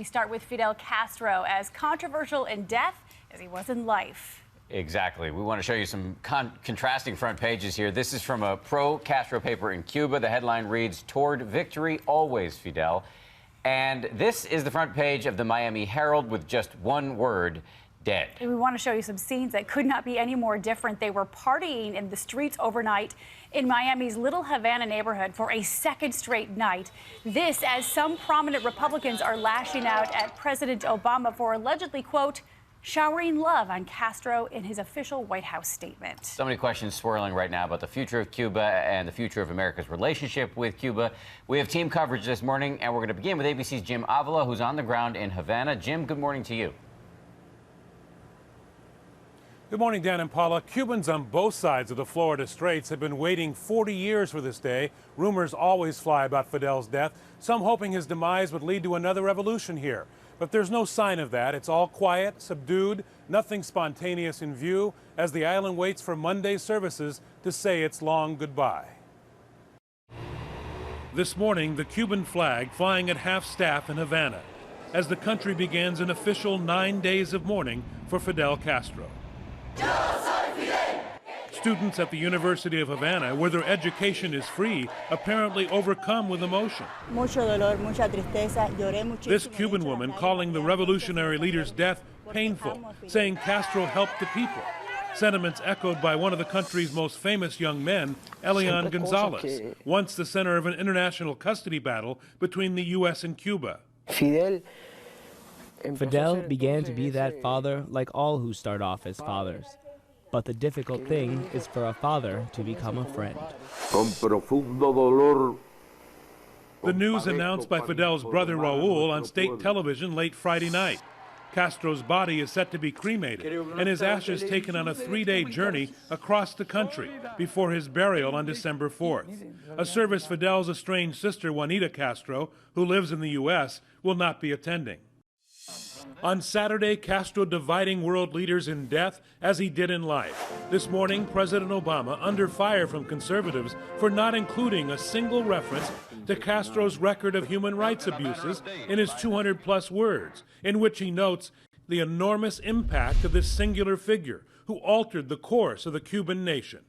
we start with Fidel Castro, as controversial in death as he was in life. Exactly. We want to show you some contrasting front pages here. This is from a pro-Castro paper in Cuba. The headline reads, "Toward victory always, Fidel." And this is the front page of the Miami Herald with just one word: dead. And we want to show you some scenes that could not be any more different. They were partying in the streets overnight in Miami's Little Havana neighborhood for a second straight night. This as some prominent Republicans are lashing out at President Obama for allegedly, quote, showering love on Castro in his official White House statement. So many questions swirling right now about the future of Cuba and the future of America's relationship with Cuba. We have team coverage this morning, and we're going to begin with ABC's Jim Avila, who's on the ground in Havana. Jim, good morning to you. Good morning, Dan and Paula. Cubans on both sides of the Florida Straits have been waiting 40 years for this day. Rumors always fly about Fidel's death, some hoping his demise would lead to another revolution here. But there's no sign of that. It's all quiet, subdued, nothing spontaneous in view, as the island waits for Monday's services to say its long goodbye. This morning, the Cuban flag flying at half-staff in Havana, as the country begins an official 9 days of mourning for Fidel Castro. Students at the University of Havana, where their education is free, apparently overcome with emotion. This Cuban woman calling the revolutionary leader's death painful, saying Castro helped the people. Sentiments echoed by one of the country's most famous young men, Elian Gonzalez, once the center of an international custody battle between the U.S. and Cuba. Fidel began to be that father like all who start off as fathers. But the difficult thing is for a father to become a friend. The news announced by Fidel's brother Raul on state television late Friday night. Castro's body is set to be cremated and his ashes taken on a 3-day journey across the country before his burial on December 4th. A service Fidel's estranged sister Juanita Castro, who lives in the U.S., will not be attending. On Saturday, Castro dividing world leaders in death as he did in life. This morning, President Obama under fire from conservatives for not including a single reference to Castro's record of human rights abuses in his 200-plus words, in which he notes the enormous impact of this singular figure who altered the course of the Cuban nation.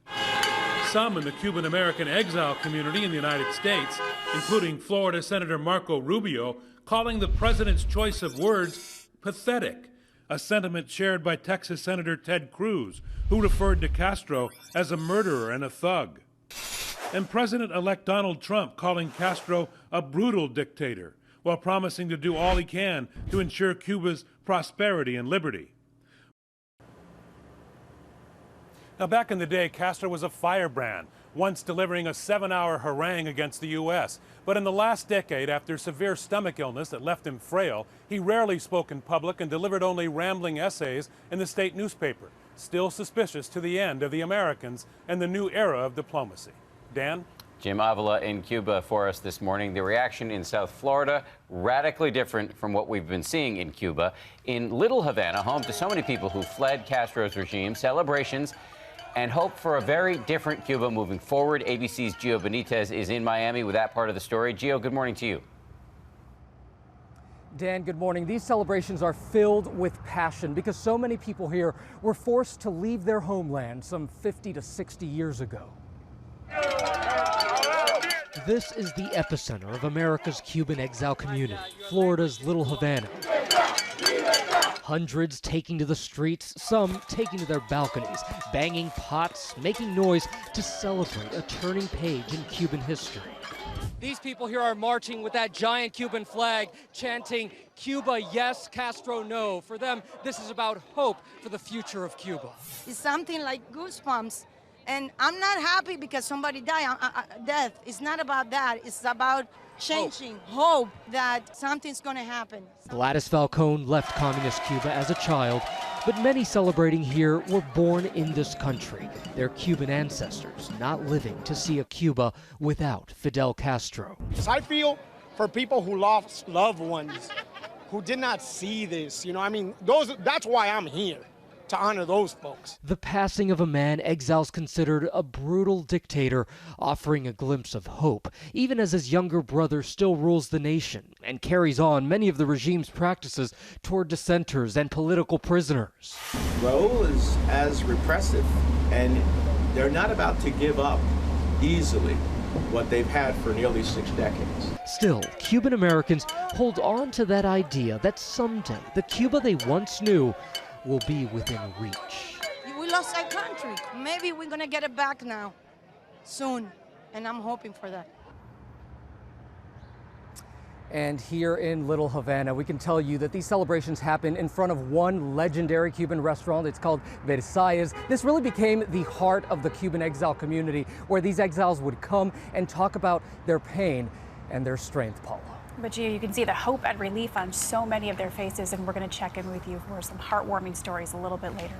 Some in the Cuban-American exile community in the United States, including Florida Senator Marco Rubio, calling the president's choice of words pathetic, a sentiment shared by Texas Senator Ted Cruz, who referred to Castro as a murderer and a thug. And President-elect Donald Trump calling Castro a brutal dictator, while promising to do all he can to ensure Cuba's prosperity and liberty. Now, back in the day, Castro was a firebrand, once delivering a 7-hour harangue against the U.S. But in the last decade, after severe stomach illness that left him frail, he rarely spoke in public and delivered only rambling essays in the state newspaper, still suspicious to the end of the Americans and the new era of diplomacy. Dan? Jim Avila in Cuba for us this morning. The reaction in South Florida, radically different from what we've been seeing in Cuba. In Little Havana, home to so many people who fled Castro's regime, celebrations and hope for a very different Cuba moving forward. ABC's Gio Benitez is in Miami with that part of the story. Gio, good morning to you. Dan, good morning. These celebrations are filled with passion because so many people here were forced to leave their homeland some 50 to 60 years ago. This is the epicenter of America's Cuban exile community, Florida's Little Havana. Hundreds taking to the streets, some taking to their balconies, banging pots, making noise to celebrate a turning page in Cuban history. These people here are marching with that giant Cuban flag, chanting, "Cuba yes, Castro no." For them, this is about hope for the future of Cuba. It's something like goosebumps. And I'm not happy because somebody died. Death. It's not about that. It's about changing hope that something's going to happen. Gladys Falcone left communist Cuba as a child, but many celebrating here were born in this country, their Cuban ancestors not living to see a Cuba without Fidel Castro. I feel for people who lost loved ones, who did not see this, I mean, that's why I'm here. to honor those folks. The passing of a man exiles considered a brutal dictator, offering a glimpse of hope, even as his younger brother still rules the nation and carries on many of the regime's practices toward dissenters and political prisoners. Raul is as repressive, and they're not about to give up easily what they've had for nearly 6 decades. Still, Cuban Americans hold on to that idea that someday the Cuba they once knew will be within reach. We lost our country. Maybe we're going to get it back now, soon, and I'm hoping for that. And here in Little Havana, we can tell you that these celebrations happen in front of one legendary Cuban restaurant. It's called Versailles. This really became the heart of the Cuban exile community, where these exiles would come and talk about their pain and their strength, Paula. But Gio, you can see the hope and relief on so many of their faces, and we're going to check in with you for some heartwarming stories a little bit later.